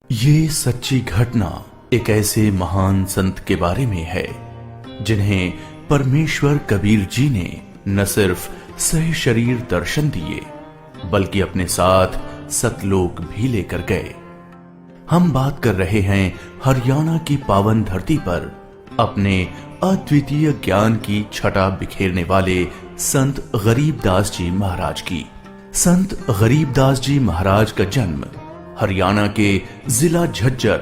ये सच्ची घटना एक ऐसे महान संत के बारे में है जिन्हें परमेश्वर कबीर जी ने न सिर्फ सह शरीर दर्शन दिए बल्कि अपने साथ सतलोक भी लेकर गए। हम बात कर रहे हैं हरियाणा की पावन धरती पर अपने अद्वितीय ज्ञान की छटा बिखेरने वाले संत गरीबदास जी महाराज की। संत गरीबदास जी महाराज का जन्म हरियाणा के जिला झज्जर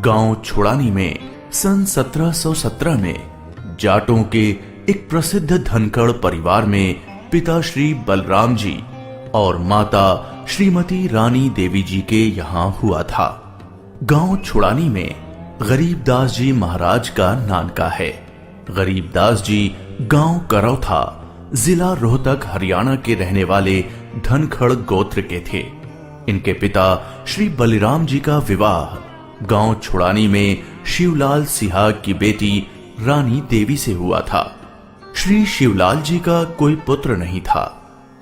गांव छोड़ानी में सन 1717 में जाटों के एक प्रसिद्ध धनखड़ परिवार में पिता श्री बलराम जी और माता श्रीमती रानी देवी जी के यहाँ हुआ था। गांव छोड़ानी में गरीबदास जी महाराज का नानका है। गरीबदास जी गांव करौथा जिला रोहतक हरियाणा के रहने वाले धनखड़ गोत्र के थे। इनके पिता श्री बलिराम जी का विवाह गांव छोड़ानी में शिवलाल सिहाग की बेटी रानी देवी से हुआ था। श्री शिवलाल जी का कोई पुत्र नहीं था,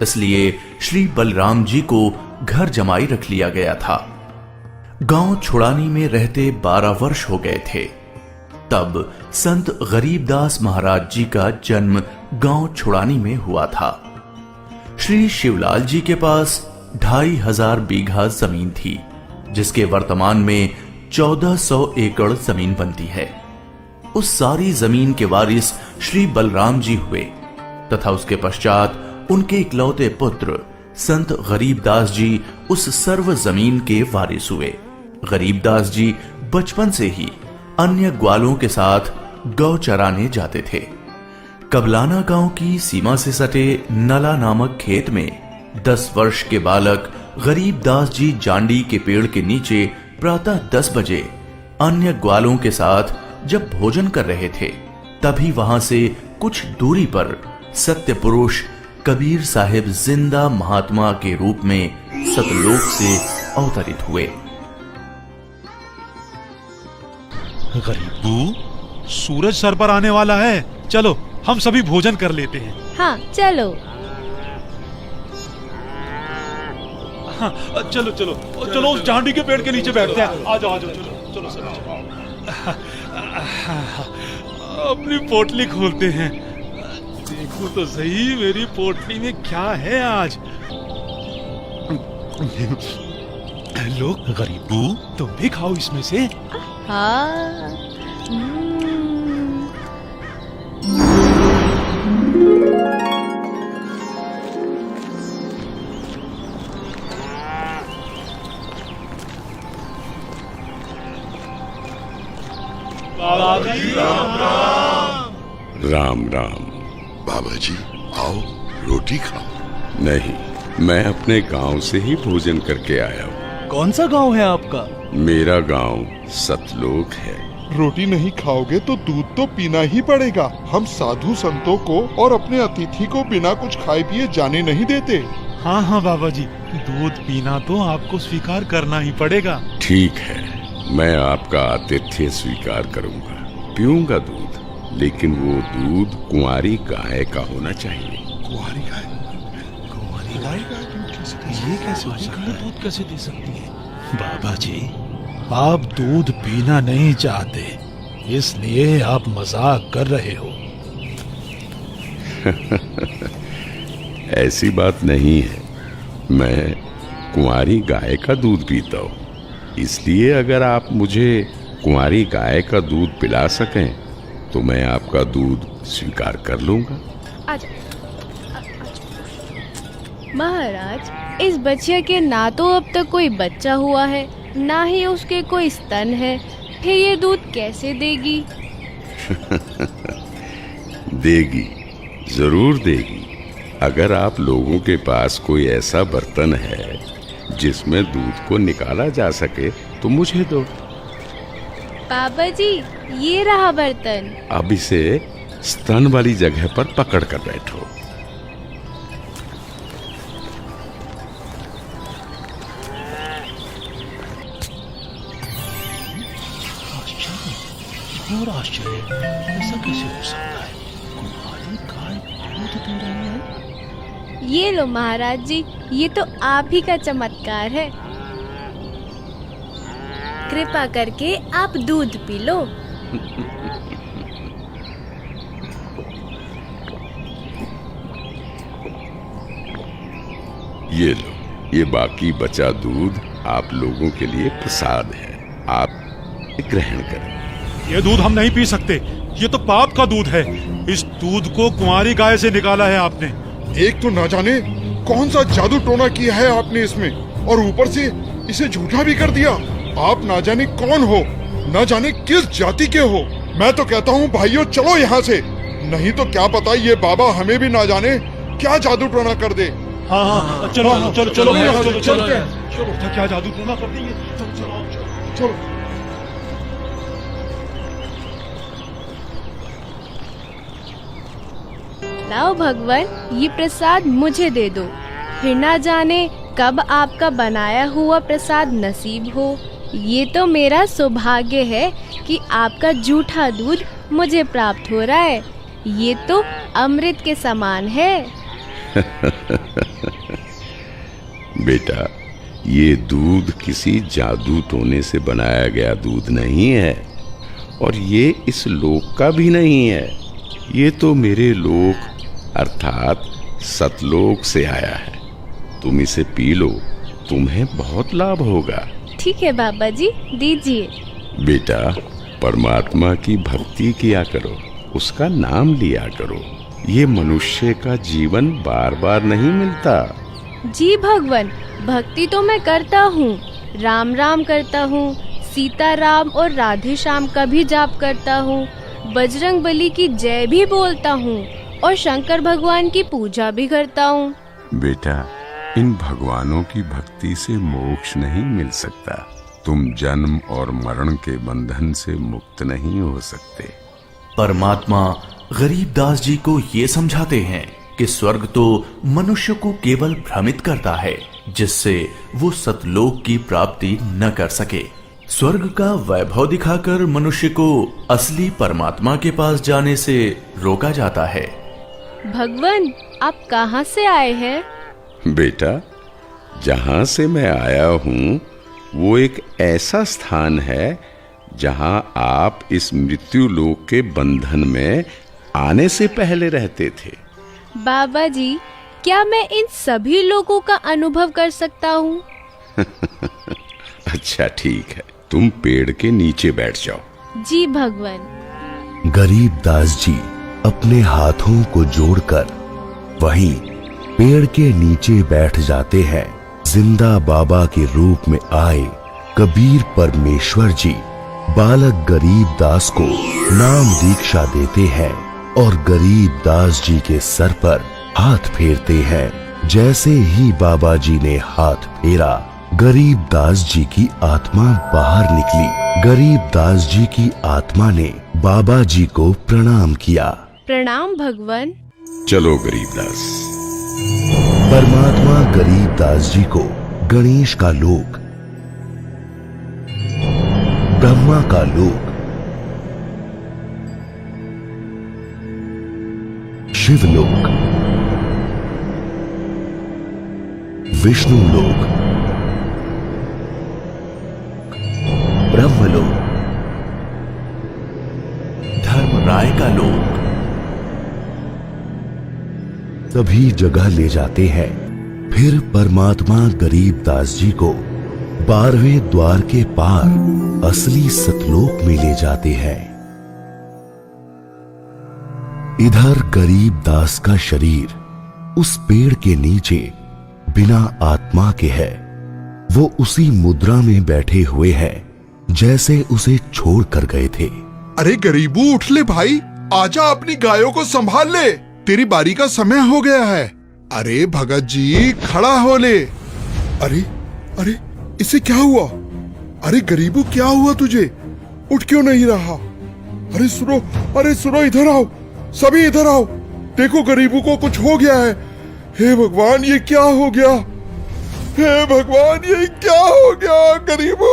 इसलिए श्री बलराम जी को घर जमाई रख लिया गया था। गांव छोड़ानी में रहते 12 वर्ष हो गए थे तब संत गरीबदास महाराज जी का जन्म गांव छोड़ानी में हुआ था। श्री शिवलाल जी के पास 2500 बीघा जमीन थी, जिसके वर्तमान में 1400 एकड़ जमीन बनती है। उस सारी जमीन के वारिस श्री बलराम जी हुए तथा उसके पश्चात उनके इकलौते पुत्र संत गरीबदास जी उस सर्व जमीन के वारिस हुए। गरीबदास जी बचपन से ही अन्य ग्वालों के साथ गौ चराने जाते थे। कबलाना गांव की सीमा से सटे नला नामक खेत में 10 वर्ष के बालक गरीबदास जी जांडी के पेड़ के नीचे प्रातः 10 बजे अन्य ग्वालों के साथ जब भोजन कर रहे थे, तभी वहां से कुछ दूरी पर सत्य पुरुष कबीर साहिब जिंदा महात्मा के रूप में सतलोक से अवतरित हुए। गरीबू, सूरज सर पर आने वाला है, चलो हम सभी भोजन कर लेते हैं। हाँ चलो। हाँ, चलो चलो चलो उस जांडी के पेड़ के नीचे बैठते हैं। आ जाओ चलो चलो चलो चलो। अपनी पोटली खोलते हैं, देखो तो सही मेरी पोटली में क्या है आज। लो गरीबू, तुम भी खाओ इसमें से। हाँ। राम राम। बाबा जी आओ, रोटी खाओ। नहीं, मैं अपने गांव से ही भोजन करके आया हूँ। कौन सा गांव है आपका? मेरा गांव सतलोक है। रोटी नहीं खाओगे तो दूध तो पीना ही पड़ेगा। हम साधु संतों को और अपने अतिथि को बिना कुछ खाए पिए जाने नहीं देते। हाँ हाँ बाबा जी, दूध पीना तो आपको स्वीकार करना ही पड़ेगा। ठीक है, मैं आपका आतिथ्य स्वीकार करूंगा, पीऊंगा दूध, लेकिन वो दूध कुंवारी गाय का होना चाहिए। कुंवारी गाय? कुंवारी गाय? ये कैसे हो सकता है? दूध कैसे दे सकती है? बाबा जी, आप दूध पीना नहीं चाहते, इसलिए आप मजाक कर रहे हो। ऐसी बात नहीं है, मैं कुंवारी गाय का दूध पीता हूँ, इसलिए अगर आप मुझे कुंवारी गाय का दूध पिला सकें तो मैं आपका दूध स्वीकार कर लूंगा। महाराज, इस बच्चे के ना तो अब तक कोई बच्चा हुआ है, ना ही उसके कोई स्तन है, फिर ये दूध कैसे देगी? देगी, जरूर देगी। अगर आप लोगों के पास कोई ऐसा बर्तन है जिसमें दूध को निकाला जा सके तो मुझे दो। बाबा जी, ये रहा बर्तन। अब इसे स्तन वाली जगह पर पकड़ कर बैठो। और आश्चर्य, ऐसा कैसे हो सकता है? कुंवारी गाय दूध दे रही है। ये लो महाराज जी, ये तो आप ही का चमत्कार है। कृपा करके आप दूध पी लो। ये लो, ये बाकी बचा दूध आप लोगों के लिए प्रसाद है, आप ग्रहण करें। ये दूध हम नहीं पी सकते, ये तो पाप का दूध है। इस दूध को कुंवारी गाय से निकाला है आपने। एक तो ना जाने कौन सा जादू टोना किया है आपने इसमें, और ऊपर से इसे झूठा भी कर दिया। आप ना जाने कौन हो, ना जाने किस जाति के हो। मैं तो कहता हूँ भाइयों चलो यहाँ से, नहीं तो क्या पता ये बाबा हमें भी ना जाने क्या जादू टोना कर दे। हाँ हाँ चलो चलो चलो चलो चलो क्या जादू टोना कर देंगे। चलो लाओ भगवान, ये प्रसाद मुझे दे दो, फिर ना जाने कब आपका बनाया हुआ प्रसाद नसीब हो। ये तो मेरा सौभाग्य है कि आपका जूठा दूध मुझे प्राप्त हो रहा है। ये तो अमृत के समान है। बेटा, ये दूध किसी जादू टोने से बनाया गया दूध नहीं है, और ये इस लोक का भी नहीं है। ये तो मेरे लोक अर्थात सतलोक से आया है। तुम इसे पी लो, तुम्हें बहुत लाभ होगा। ठीक है बाबा जी, दीजिए। बेटा, परमात्मा की भक्ति किया करो, उसका नाम लिया करो। ये मनुष्य का जीवन बार बार नहीं मिलता। जी भगवान, भक्ति तो मैं करता हूँ, राम राम करता हूँ, सीता राम और राधे श्याम का भी जाप करता हूँ, बजरंग बली की जय भी बोलता हूँ और शंकर भगवान की पूजा भी करता हूँ। बेटा, इन भगवानों की भक्ति से मोक्ष नहीं मिल सकता। तुम जन्म और मरण के बंधन से मुक्त नहीं हो सकते। परमात्मा गरीबदास जी को ये समझाते हैं कि स्वर्ग तो मनुष्य को केवल भ्रमित करता है, जिससे वो सतलोक की प्राप्ति न कर सके। स्वर्ग का वैभव दिखाकर मनुष्य को असली परमात्मा के पास जाने से रोका जाता है। भगवान, आप कहाँ से आए हैं? बेटा, जहां से मैं आया हूँ वो एक ऐसा स्थान है जहां आप इस मृत्यु लोक के बंधन में आने से पहले रहते थे। बाबा जी, क्या मैं इन सभी लोगों का अनुभव कर सकता हूँ? अच्छा ठीक है, तुम पेड़ के नीचे बैठ जाओ। जी भगवान। गरीबदास जी अपने हाथों को जोड़कर वहीं पेड़ के नीचे बैठ जाते हैं। जिंदा बाबा के रूप में आए कबीर परमेश्वर जी बालक गरीबदास को नाम दीक्षा देते हैं और गरीबदास जी के सर पर हाथ फेरते हैं। जैसे ही बाबा जी ने हाथ फेरा, गरीबदास जी की आत्मा बाहर निकली। गरीबदास जी की आत्मा ने बाबा जी को प्रणाम किया। प्रणाम भगवान। चलो गरीबदास। परमात्मा गरीबदास जी को गणेश का लोक, ब्रह्मा का लोक, शिवलोक, विष्णु लोक, ब्रह्मलोक, धर्मराय का लोक, सभी जगह ले जाते हैं। फिर परमात्मा गरीबदास जी को 12वें द्वार के पार असली सतलोक में ले जाते हैं। इधर गरीबदास का शरीर उस पेड़ के नीचे बिना आत्मा के है। वो उसी मुद्रा में बैठे हुए हैं जैसे उसे छोड़ कर गए थे। अरे गरीबू, उठ ले भाई, आजा, अपनी गायों को संभाल ले, तेरी बारी का समय हो गया है। अरे भगत जी, खड़ा हो ले। अरे अरे, इसे क्या हुआ? अरे गरीबू, क्या हुआ तुझे? उठ क्यों नहीं रहा? अरे सुनो, अरे सुनो, इधर आओ, सभी इधर आओ। देखो गरीबू को कुछ हो गया है। हे भगवान, ये क्या हो गया? हे भगवान, ये क्या हो गया? गरीबू,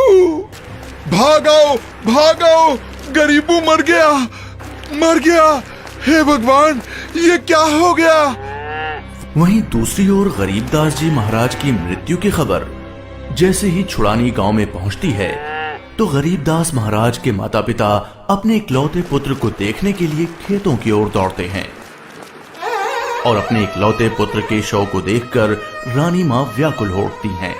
भागो भागो, गरीबू मर गया, मर गया। हे भगवान, ये क्या हो गया? वहीं दूसरी ओर गरीबदास जी महाराज की मृत्यु की खबर जैसे ही छुड़ानी गांव में पहुंचती है, तो गरीबदास महाराज के माता पिता अपने इकलौते पुत्र को देखने के लिए खेतों की ओर दौड़ते हैं और अपने इकलौते पुत्र के शव को देखकर रानी मां व्याकुल हो उठती हैं।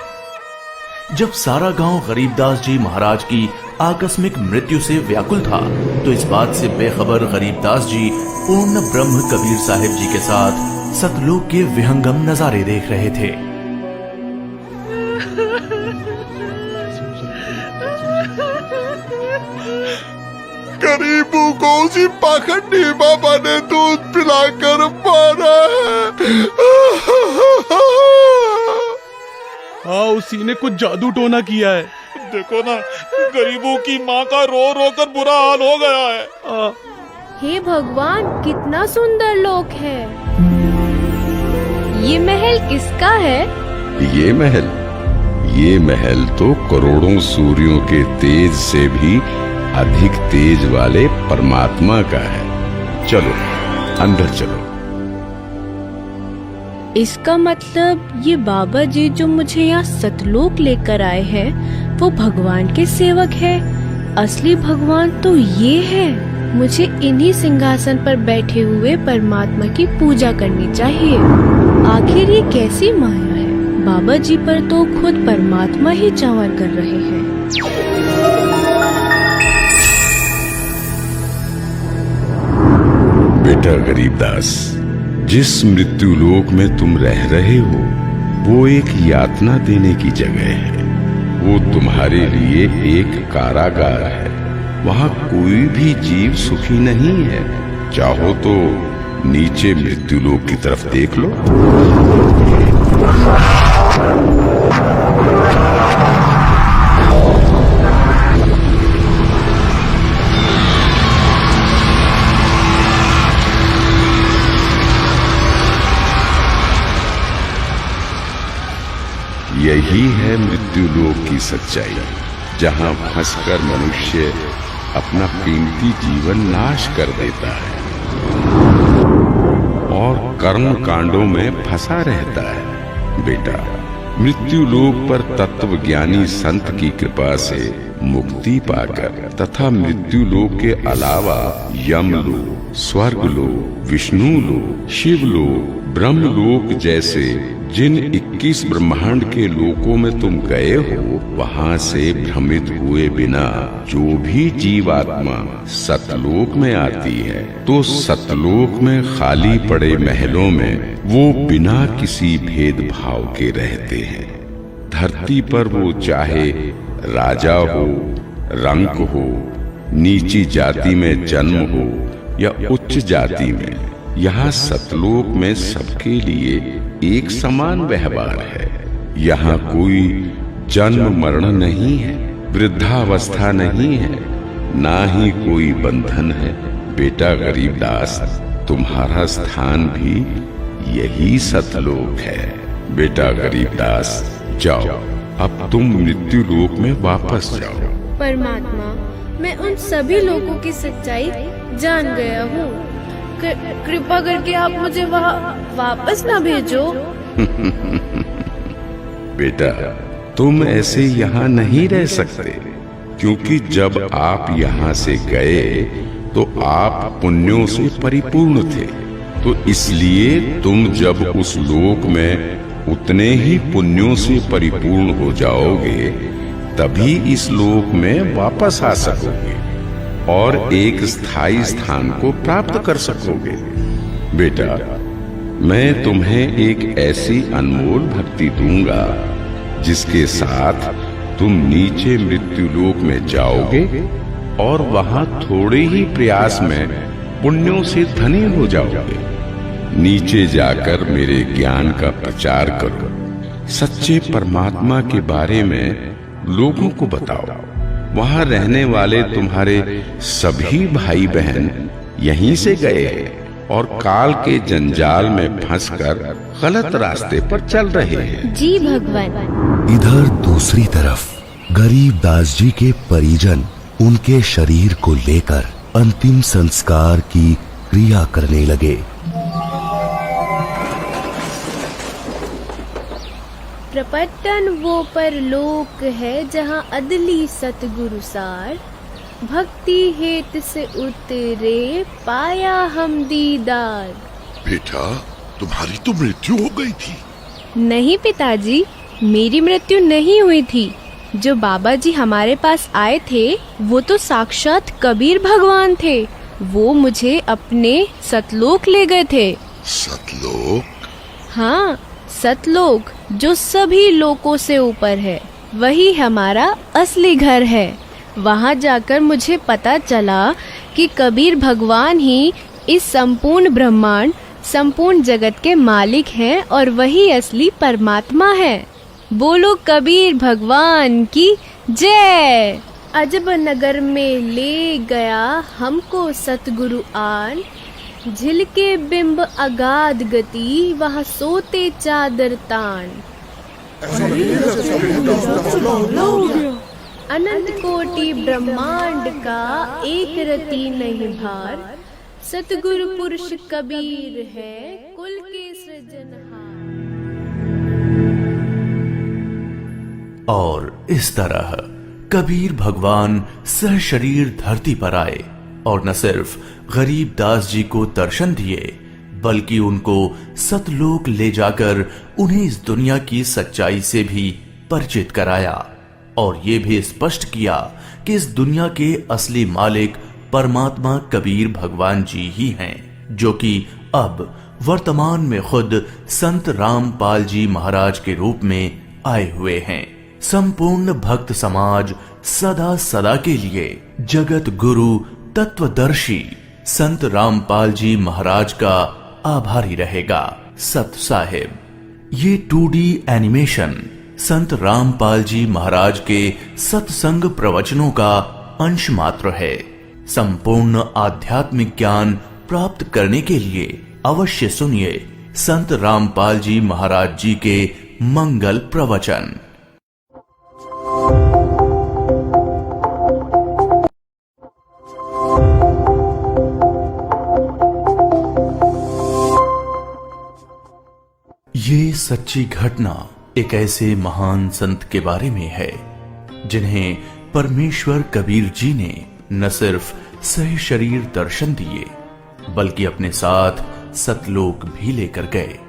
जब सारा गांव गरीबदास जी महाराज की आकस्मिक मृत्यु से व्याकुल था, तो इस बात से बेखबर गरीबदास जी पूर्ण ब्रह्म कबीर साहिब जी के साथ सतलोक के विहंगम नजारे देख रहे थे। गरीबों को उसी पाखंडी बाबा ने दूध पिलाकर मारा है। हाँ, उसी ने कुछ जादू टोना किया है। देखो ना, गरीबों की माँ का रो रो कर बुरा हाल हो गया है। हे भगवान, कितना सुंदर लोक है। ये महल किसका है? ये महल तो करोड़ों सूर्यों के तेज से भी अधिक तेज वाले परमात्मा का है। चलो अंदर चलो। इसका मतलब ये बाबा जी जो मुझे यहाँ सतलोक लेकर आए हैं, वो भगवान के सेवक है। असली भगवान तो ये है। मुझे इन्हीं सिंहासन पर बैठे हुए परमात्मा की पूजा करनी चाहिए। आखिर ये कैसी माया है? बाबा जी पर तो खुद परमात्मा ही चावर कर रहे हैं। बेटा गरीबदास, जिस मृत्यु लोक में तुम रह रहे हो वो एक यातना देने की जगह है। वो तुम्हारे लिए एक कारागार है। वहाँ कोई भी जीव सुखी नहीं है। चाहो तो नीचे मृत्यु लोक की तरफ देख लो। यही है मृत्यु लोक की सच्चाई, जहां फंसकर मनुष्य अपना कीमती जीवन नाश कर देता है और कर्म कांडों में फंसा रहता है। बेटा, मृत्यु लोक पर तत्वज्ञानी संत की कृपा से मुक्ति पाकर तथा मृत्यु लोक के अलावा यमलोक, स्वर्ग लोक, विष्णु लोक, शिव लोक, ब्रह्म लोक जैसे जिन 21 ब्रह्मांड के लोकों में तुम गए हो, वहां से भ्रमित हुए बिना जो भी जीवात्मा सतलोक में आती है, तो सतलोक में खाली पड़े महलों में वो बिना किसी भेदभाव के रहते हैं। धरती पर वो चाहे राजा हो, रंक हो, नीची जाति में जन्म हो या उच्च जाति में, यहाँ सतलोक में सबके लिए एक समान व्यवहार है। यहाँ कोई जन्म मरण नहीं है, वृद्धावस्था नहीं है, ना ही कोई बंधन है। बेटा गरीबदास, तुम्हारा स्थान भी यही सतलोक है। बेटा गरीबदास, जाओ, अब तुम मृत्यु लोक में वापस जाओ। परमात्मा, मैं उन सभी लोगों की सच्चाई जान गया हूँ। कृपा करके आप मुझे वहाँ वापस ना भेजो। बेटा, तुम ऐसे यहाँ नहीं रह सकते, क्योंकि जब आप यहाँ से गए तो आप पुण्यों से परिपूर्ण थे। तो इसलिए तुम जब उस लोक में उतने ही पुण्यों से परिपूर्ण हो जाओगे, तभी इस लोक में वापस आ सकोगे और एक स्थायी स्थान को प्राप्त कर सकोगे। बेटा, मैं तुम्हें एक ऐसी अनमोल भक्ति दूंगा जिसके साथ तुम नीचे मृत्यु लोक में जाओगे और वहां थोड़े ही प्रयास में पुण्यों से धनी हो जाओगे। नीचे जाकर मेरे ज्ञान का प्रचार करो, सच्चे परमात्मा के बारे में लोगों को बताओ। वहां रहने वाले तुम्हारे सभी भाई बहन यहीं से गए हैं और काल के जंजाल में फंसकर गलत रास्ते पर चल रहे हैं। जी भगवान। इधर दूसरी तरफ गरीबदास जी के परिजन उनके शरीर को लेकर अंतिम संस्कार की क्रिया करने लगे। प्रपटन वो परलोक है जहाँ अदली सतगुरु सार, भक्ति हेत से उतरे पाया हम दीदार। बेटा, तुम्हारी तो मृत्यु हो गई थी। नहीं पिताजी, मेरी मृत्यु नहीं हुई थी। जो बाबा जी हमारे पास आए थे वो तो साक्षात कबीर भगवान थे। वो मुझे अपने सतलोक ले गए थे। सतलोक? हाँ, सतलोक जो सभी लोकों से ऊपर है, वही हमारा असली घर है। वहाँ जाकर मुझे पता चला कि कबीर भगवान ही इस संपूर्ण ब्रह्मांड, संपूर्ण जगत के मालिक हैं और वही असली परमात्मा है। बोलो कबीर भगवान की जय। अजब नगर में ले गया हमको सतगुरु आन, झिलके बिंब अगाध गति वहाँ सोते चादर तान। अनंत कोटि ब्रह्मांड का एक रति नहीं भार, सतगुरु पुरुष कबीर है कुल के सृजनहार। और इस तरह कबीर भगवान सहशरीर धरती पर आए और न सिर्फ गरीब दास जी को दर्शन दिए, बल्कि उनको सतलोक ले जाकर उन्हें इस दुनिया की सच्चाई से भी परिचित कराया और ये भी स्पष्ट किया कि इस दुनिया के असली मालिक परमात्मा कबीर भगवान जी ही हैं, जो कि अब वर्तमान में खुद संत रामपाल जी महाराज के रूप में आए हुए हैं। संपूर्ण भक्त समाज सदा सदा के लिए जगत गुरु तत्वदर्शी संत रामपाल जी महाराज का आभारी रहेगा। सत साहिब। ये 2D एनिमेशन संत रामपाल जी महाराज के सत्संग प्रवचनों का अंश मात्र है। संपूर्ण आध्यात्मिक ज्ञान प्राप्त करने के लिए अवश्य सुनिए संत रामपाल जी महाराज जी के मंगल प्रवचन। ये सच्ची घटना एक ऐसे महान संत के बारे में है जिन्हें परमेश्वर कबीर जी ने न सिर्फ सह शरीर दर्शन दिए, बल्कि अपने साथ सतलोक भी लेकर गए।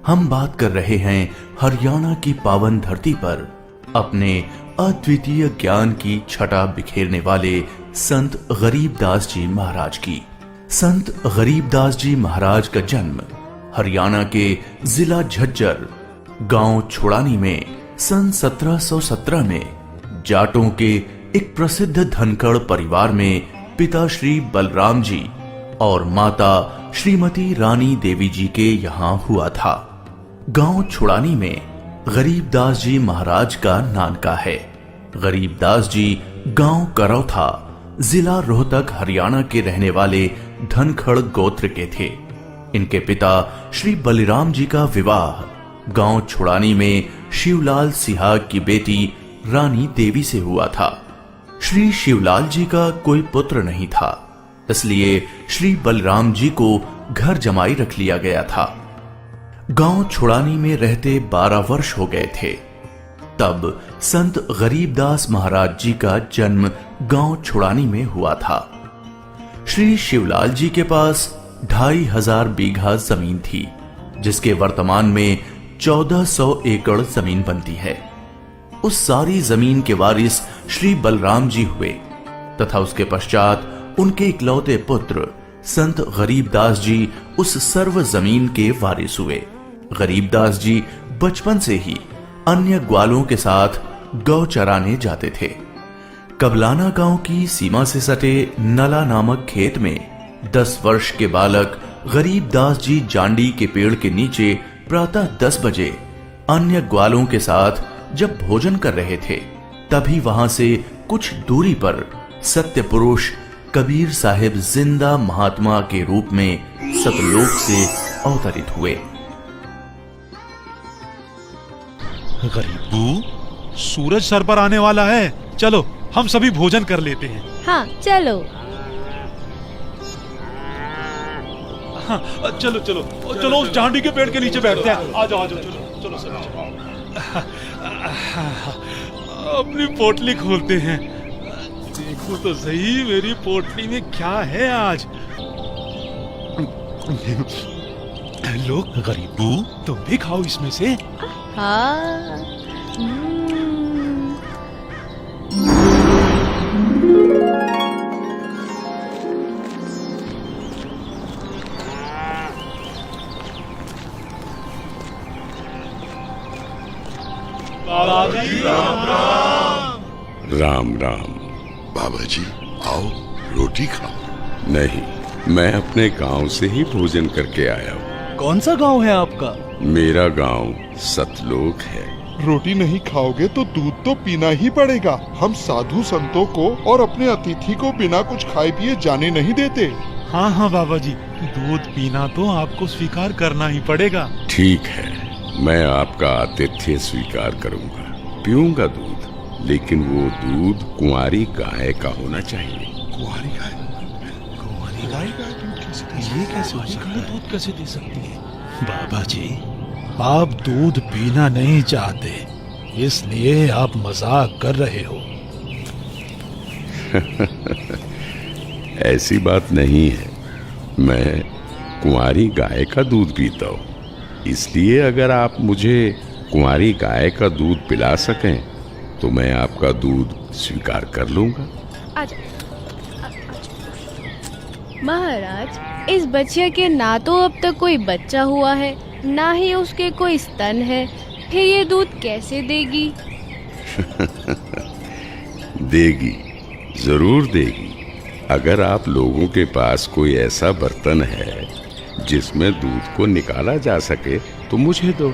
हम बात कर रहे हैं हरियाणा की पावन धरती पर अपने अद्वितीय ज्ञान की छटा बिखेरने वाले संत गरीबदास जी महाराज की। संत गरीबदास जी महाराज का जन्म हरियाणा के जिला झज्जर गांव छुड़ानी में सन 1717 में जाटों के एक प्रसिद्ध धनखड़ परिवार में पिता श्री बलराम जी और माता श्रीमती रानी देवी जी के यहाँ हुआ था। गांव छुड़ानी में गरीबदास जी महाराज का नानका है। गरीबदास जी गांव करौथा जिला रोहतक हरियाणा के रहने वाले धनखड़ गोत्र के थे। इनके पिता श्री बलिराम जी का विवाह गांव छुड़ानी में शिवलाल सिहाग की बेटी रानी देवी से हुआ था। श्री शिवलाल जी का कोई पुत्र नहीं था, इसलिए श्री बलराम जी को घर जमाई रख लिया गया था। गांव छुड़ानी में रहते 12 वर्ष हो गए थे तब संत गरीबदास महाराज जी का जन्म गांव छुड़ानी में हुआ था। श्री शिवलाल जी के पास 2500 बीघा जमीन थी, जिसके वर्तमान में 1400 एकड़ जमीन बनती है। उस सारी जमीन के वारिस श्री बलराम जी हुए तथा उसके पश्चात उनके इकलौते पुत्र संत गरीबदास जी उस सर्व जमीन के वारिस हुए। गरीबदास जी बचपन से ही अन्य ग्वालों के साथ गौ चराने जाते थे। कबलाना गांव की सीमा से सटे नला नामक खेत में 10 वर्ष के बालक गरीबदास जी जांडी के पेड़ के नीचे प्रातः 10 बजे अन्य ग्वालों के साथ जब भोजन कर रहे थे, तभी वहां से कुछ दूरी पर सत्य पुरुष कबीर साहिब जिंदा महात्मा के रूप में सतलोक से अवतरित हुए। गरीबू, सूरज सर पर आने वाला है, चलो हम सभी भोजन कर लेते हैं। हाँ चलो। हाँ, चलो चलो चलो उस जांडी के पेड़ के नीचे बैठते हैं। आ जाओ आ जाओ, चलो चलो चलो। अपनी पोटली खोलते हैं। देखो तो सही मेरी पोटली में क्या है आज। लो गरीबू, तुम भी खाओ इसमें से। हाँ। राम राम। बाबा जी आओ रोटी खाओ। नहीं, मैं अपने गांव से ही भोजन करके आया हूँ। कौन सा गांव है आपका? मेरा गांव सतलोक है। रोटी नहीं खाओगे तो दूध तो पीना ही पड़ेगा। हम साधु संतों को और अपने अतिथि को बिना कुछ खाए पिए जाने नहीं देते। हाँ हाँ बाबा जी, दूध पीना तो आपको स्वीकार करना ही पड़ेगा। ठीक है, मैं आपका आतिथ्य स्वीकार करूंगा, पीऊंगा दूध, लेकिन वो दूध कुंवारी गाय का होना चाहिए। कुंवारी गाय? कुंवारी गाय? ये कैसे हो सकता है? दूध कैसे दे सकती है? बाबा जी, आप दूध पीना नहीं चाहते, इसलिए आप मजाक कर रहे हो। ऐसी बात नहीं है, मैं कुंवारी गाय का दूध पीता हूँ, इसलिए अगर आप मुझे कुंवारी गाय का दूध पिला सकें तो मैं आपका दूध स्वीकार कर लूंगा। महाराज, इस बच्चे के ना तो अब तक कोई बच्चा हुआ है, ना ही उसके कोई स्तन है, फिर ये दूध कैसे देगी? देगी, जरूर देगी। अगर आप लोगों के पास कोई ऐसा बर्तन है जिसमें दूध को निकाला जा सके तो मुझे दो।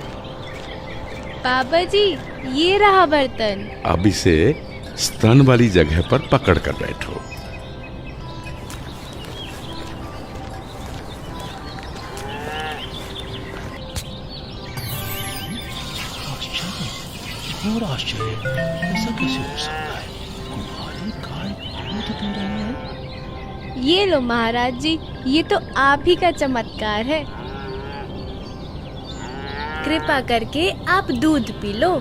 बाबा जी, ये रहा बर्तन। अब इसे स्तन वाली जगह पर पकड़ कर बैठो। और आश्चर्य, ऐसा कैसे हो सकता है? कुंवारी गाय दूध दे रही है। ये लो महाराज जी, ये तो आप ही का चमत्कार है। कृपा करके आप दूध पी लो।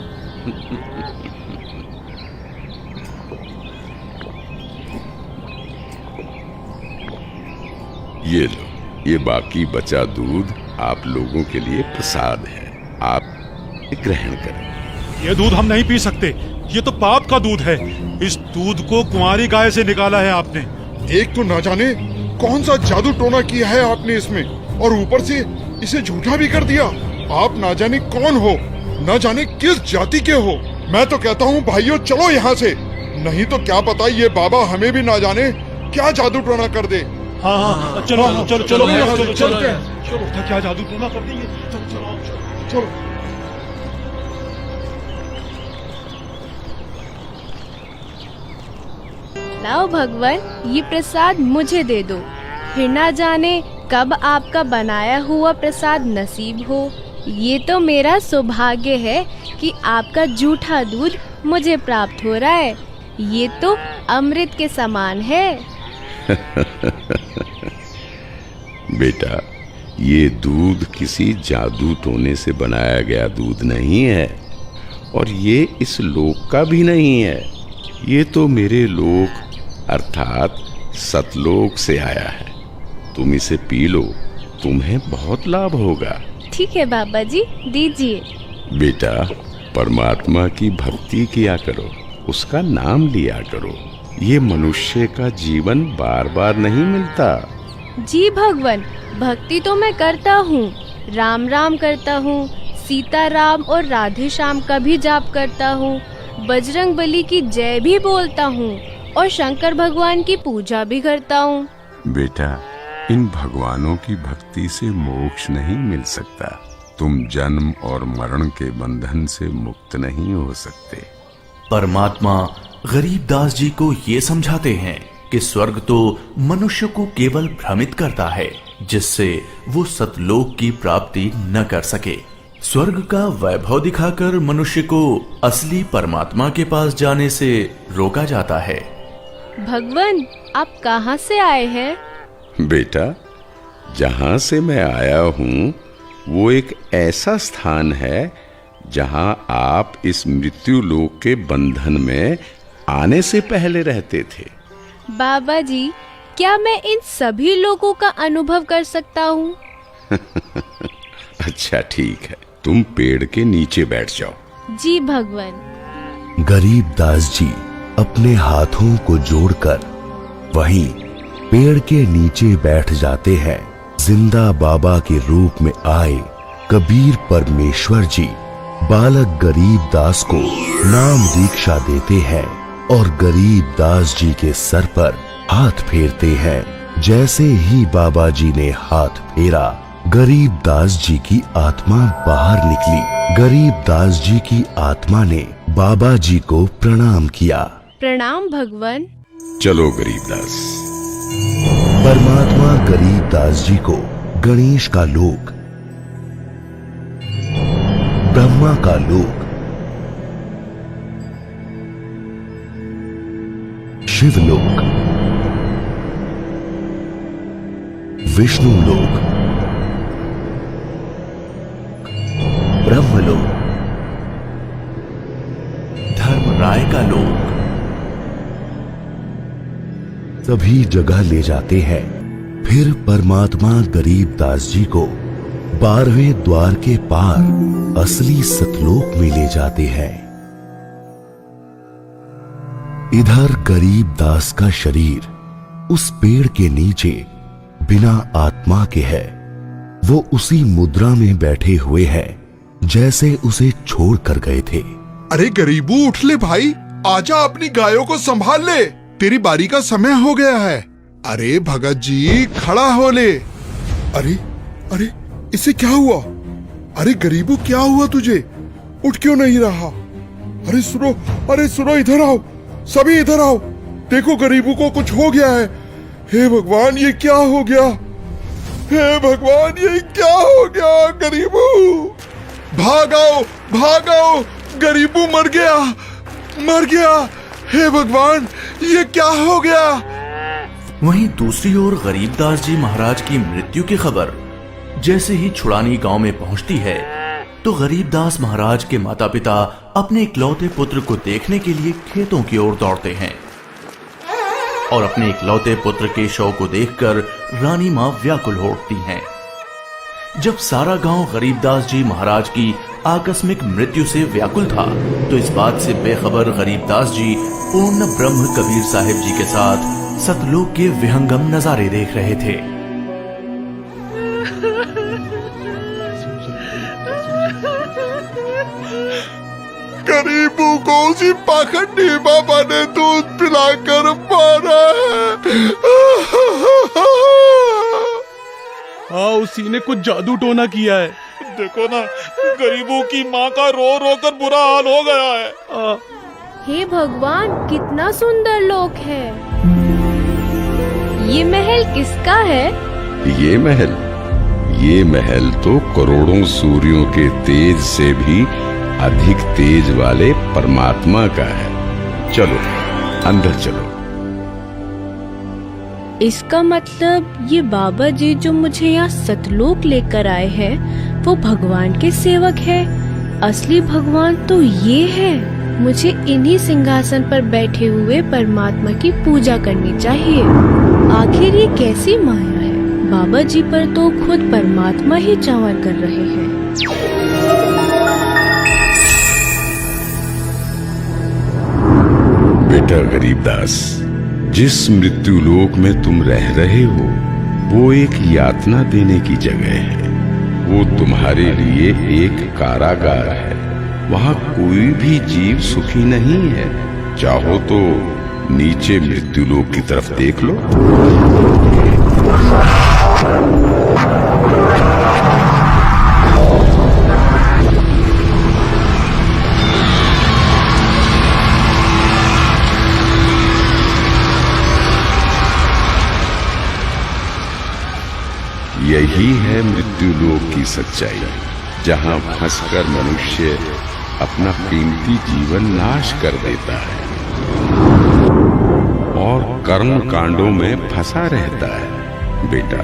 ये लो, ये बाकी बचा दूध आप लोगों के लिए प्रसाद है, आप ग्रहण करें। ये दूध हम नहीं पी सकते, ये तो पाप का दूध है। इस दूध को कुंवारी गाय से निकाला है आपने। एक तो ना जाने कौन सा जादू टोना किया है आपने इसमें, और ऊपर से इसे झूठा भी कर दिया। आप ना जाने कौन हो, ना जाने किस जाति के हो। मैं तो कहता हूँ भाइयों, चलो यहाँ से, नहीं तो क्या पता ये बाबा हमें भी ना जाने क्या जादू टोना कर दे। हाँ हाँ, चलो चलो चलो यहाँ से, चलो चलते हैं। चलो, क्या जादू टोना कर देंगे। चलो चलो चलो। लाओ भगवान, ये प्रसाद मुझे दे दो, फिर ना जाने कब आपका बनाया हुआ प्रसाद नसीब हो। ये तो मेरा सौभाग्य है कि आपका जूठा दूध मुझे प्राप्त हो रहा है। ये तो अमृत के समान है। बेटा, ये दूध किसी जादू टोने से बनाया गया दूध नहीं है, और ये इस लोक का भी नहीं है। ये तो मेरे लोक अर्थात सतलोक से आया है। तुम इसे पी लो, तुम्हें बहुत लाभ होगा। ठीक है बाबा जी, दीजिए। बेटा, परमात्मा की भक्ति किया करो, उसका नाम लिया करो। ये मनुष्य का जीवन बार बार नहीं मिलता। जी भगवान, भक्ति तो मैं करता हूँ, राम राम करता हूँ, सीता राम और राधे श्याम का भी जाप करता हूँ, बजरंग बली की जय भी बोलता हूँ और शंकर भगवान की पूजा भी करता हूँ। बेटा, इन भगवानों की भक्ति से मोक्ष नहीं मिल सकता। तुम जन्म और मरण के बंधन से मुक्त नहीं हो सकते। परमात्मा गरीबदास जी को ये समझाते हैं कि स्वर्ग तो मनुष्य को केवल भ्रमित करता है, जिससे वो सतलोक की प्राप्ति न कर सके। स्वर्ग का वैभव दिखाकर मनुष्य को असली परमात्मा के पास जाने से रोका जाता है। भगवान, आप कहाँ से आए हैं? बेटा, जहां से मैं आया हूं वो एक ऐसा स्थान है जहां आप इस मृत्यु लोक के बंधन में आने से पहले रहते थे। बाबा जी, क्या मैं इन सभी लोगों का अनुभव कर सकता हूँ? अच्छा ठीक है, तुम पेड़ के नीचे बैठ जाओ। जी भगवान। गरीबदास जी अपने हाथों को जोड़कर वहीं पेड़ के नीचे बैठ जाते हैं। जिंदा बाबा के रूप में आए कबीर परमेश्वर जी बालक गरीबदास को नाम दीक्षा देते हैं और गरीबदास जी के सर पर हाथ फेरते हैं। जैसे ही बाबा जी ने हाथ फेरा, गरीबदास जी की आत्मा बाहर निकली। गरीबदास जी की आत्मा ने बाबा जी को प्रणाम किया। प्रणाम भगवान। चलो गरीबदास। परमात्मा गरीबदास जी को गणेश का लोक, ब्रह्मा का लोक, शिवलोक, विष्णु लोक, ब्रह्मलोक, धर्मराय का लोक, सभी जगह ले जाते हैं। फिर परमात्मा गरीबदास जी को 12वें द्वार के पार असली सतलोक में ले जाते हैं। इधर गरीबदास का शरीर उस पेड़ के नीचे बिना आत्मा के है। वो उसी मुद्रा में बैठे हुए हैं जैसे उसे छोड़ कर गए थे। अरे गरीबू, उठ ले भाई, आजा, अपनी गायों को संभाल ले, तेरी बारी का समय हो गया है। अरे भगत जी, खड़ा हो ले। अरे अरे, इसे क्या हुआ? अरे गरीबू, क्या हुआ तुझे? उठ क्यों नहीं रहा? अरे सुनो, अरे सुनो, इधर आओ, सभी इधर आओ। देखो गरीबू को कुछ हो गया है। हे भगवान, ये क्या हो गया? हे भगवान, ये क्या हो गया? गरीबू, भागाओ भागाओ, गरीबू मर गया, मर गया। हे भगवान, ये क्या हो गया? वहीं दूसरी ओर गरीबदास जी महाराज की मृत्यु की खबर जैसे ही छुड़ानी गांव में पहुंचती है तो गरीबदास महाराज के माता पिता अपने इकलौते पुत्र को देखने के लिए खेतों की ओर दौड़ते हैं और अपने इकलौते पुत्र के शव को देखकर रानी मां व्याकुल हो उठती हैं। जब सारा गांव गरीबदास जी महाराज की आकस्मिक मृत्यु से व्याकुल था तो इस बात से बेखबर गरीबदास जी पूर्ण ब्रह्म कबीर साहिब जी के साथ सतलोक के विहंगम नजारे देख रहे थे। गरीबू को उसी पाखंडी बाबा ने दूध पिलाकर मारा है। हाँ, उसी ने कुछ जादू टोना किया है। देखो ना, गरीबों की माँ का रो रो कर बुरा हाल हो गया है। हे भगवान, कितना सुंदर लोक है। ये महल किसका है? ये महल तो करोड़ों सूर्यों के तेज से भी अधिक तेज वाले परमात्मा का है। चलो अंदर चलो। इसका मतलब ये बाबा जी जो मुझे यहाँ सतलोक लेकर आए हैं वो भगवान के सेवक है। असली भगवान तो ये है। मुझे इन्हीं सिंहासन पर बैठे हुए परमात्मा की पूजा करनी चाहिए। आखिर ये कैसी माया है? बाबा जी पर तो खुद परमात्मा ही चावर कर रहे हैं। बेटा गरीबदास, जिस मृत्यु लोक में तुम रह रहे हो वो एक यातना देने की जगह है। वो तुम्हारे लिए एक कारागार है। वहाँ कोई भी जीव सुखी नहीं है। चाहो तो नीचे मृत्यु लोक की तरफ देख लो। यही है मृत्यु लोक की सच्चाई, जहाँ फंसकर मनुष्य अपना कीमती जीवन नाश कर देता है और कर्म कांडों में फंसा रहता है। बेटा,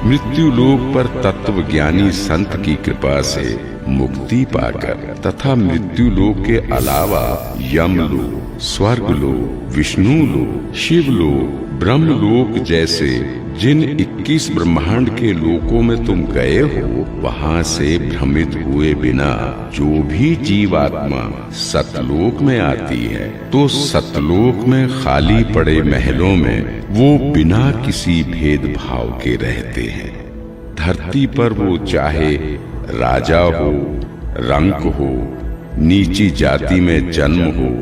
मृत्यु लोक पर तत्वज्ञानी संत की कृपा से मुक्ति पाकर तथा मृत्यु लोक के अलावा यमलोक, स्वर्ग लोक, विष्णु लोक, शिव लोक, ब्रह्म लोक जैसे जिन 21 ब्रह्मांड के लोकों में तुम गए हो, वहां से भ्रमित हुए बिना जो भी जीवात्मा सतलोक में आती है, तो सतलोक में खाली पड़े महलों में वो बिना किसी भेदभाव के रहते हैं। धरती पर वो चाहे राजा हो, रंक हो, नीची जाति में जन्म हो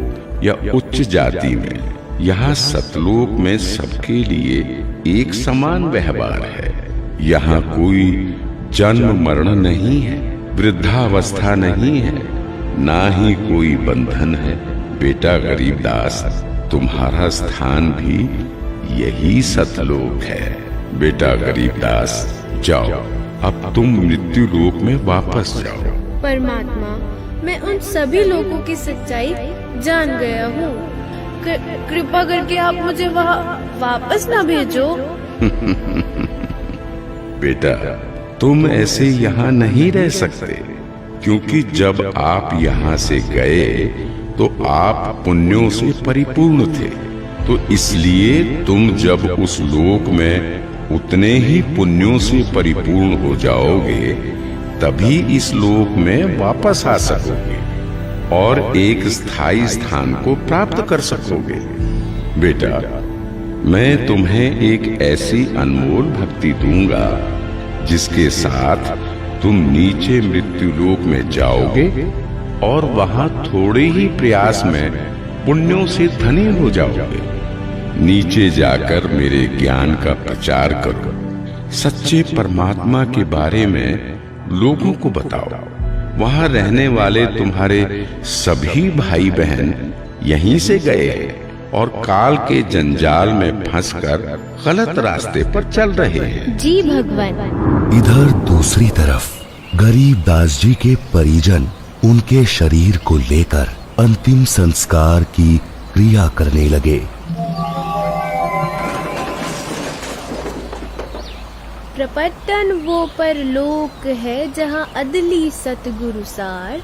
या उच्च जाति में, यहाँ सतलोक में सबके लिए एक समान व्यवहार है। यहाँ कोई जन्म मरण नहीं है, वृद्धावस्था नहीं है, ना ही कोई बंधन है। बेटा गरीबदास, तुम्हारा स्थान भी यही सतलोक है। बेटा गरीबदास, जाओ, अब तुम मृत्यु लोक में वापस जाओ। परमात्मा, मैं उन सभी लोगों की सच्चाई जान गया हूँ। कृपा करके आप मुझे वहाँ वापस ना भेजो। बेटा, तुम ऐसे यहाँ नहीं रह सकते, क्योंकि जब आप यहाँ से गए तो आप पुण्यों से परिपूर्ण थे, तो इसलिए तुम जब उस लोक में उतने ही पुण्यों से परिपूर्ण हो जाओगे, तभी इस लोक में वापस आ सकोगे और एक स्थायी स्थान को प्राप्त कर सकोगे। बेटा, मैं तुम्हें एक ऐसी अनमोल भक्ति दूंगा जिसके साथ तुम नीचे मृत्यु लोक में जाओगे और वहां थोड़े ही प्रयास में पुण्यों से धनी हो जाओगे। नीचे जाकर मेरे ज्ञान का प्रचार करो, सच्चे परमात्मा के बारे में लोगों को बताओ। वहां रहने वाले तुम्हारे सभी भाई बहन यहीं से गए हैं और काल के जंजाल में फंसकर गलत रास्ते पर चल रहे हैं। जी भगवान। इधर दूसरी तरफ गरीबदास जी के परिजन उनके शरीर को लेकर अंतिम संस्कार की क्रिया करने लगे। प्रपट्टन वो परलोक है जहाँ अदली सतगुरु सार,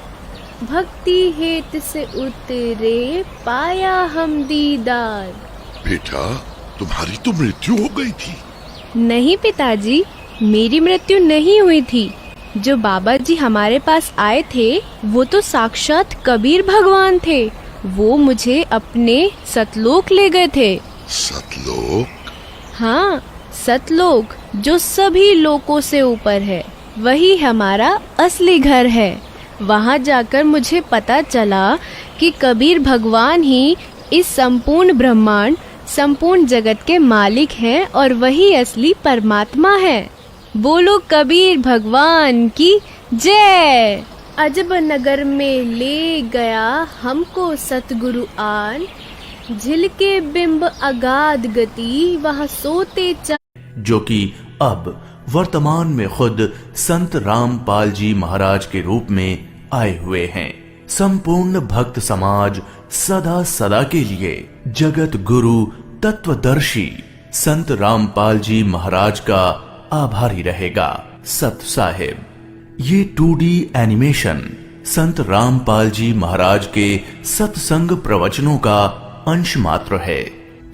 भक्ति हेत से उतरे पाया हम दीदार। बेटा, तुम्हारी तो मृत्यु हो गई थी। नहीं पिताजी, मेरी मृत्यु नहीं हुई थी। जो बाबा जी हमारे पास आए थे वो तो साक्षात कबीर भगवान थे। वो मुझे अपने सतलोक ले गए थे। सतलोक? हाँ, सतलोक जो सभी लोकों से ऊपर है, वही हमारा असली घर है। वहाँ जाकर मुझे पता चला कि कबीर भगवान ही इस संपूर्ण ब्रह्मांड, संपूर्ण जगत के मालिक हैं और वही असली परमात्मा है। बोलो कबीर भगवान की जय। अजब नगर में ले गया हमको सतगुरु आन, झिलके बिंब अगाध गति वहाँ सोते जो कि अब वर्तमान में खुद संत रामपाल जी महाराज के रूप में आए हुए हैं। संपूर्ण भक्त समाज सदा सदा के लिए जगत गुरु तत्वदर्शी संत रामपाल जी महाराज का आभारी रहेगा। सत साहिब। ये 2D एनिमेशन संत रामपाल जी महाराज के सत्संग प्रवचनों का अंश मात्र है।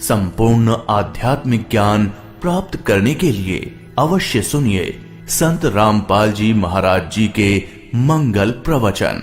संपूर्ण आध्यात्मिक ज्ञान प्राप्त करने के लिए अवश्य सुनिए संत रामपाल जी महाराज जी के मंगल प्रवचन।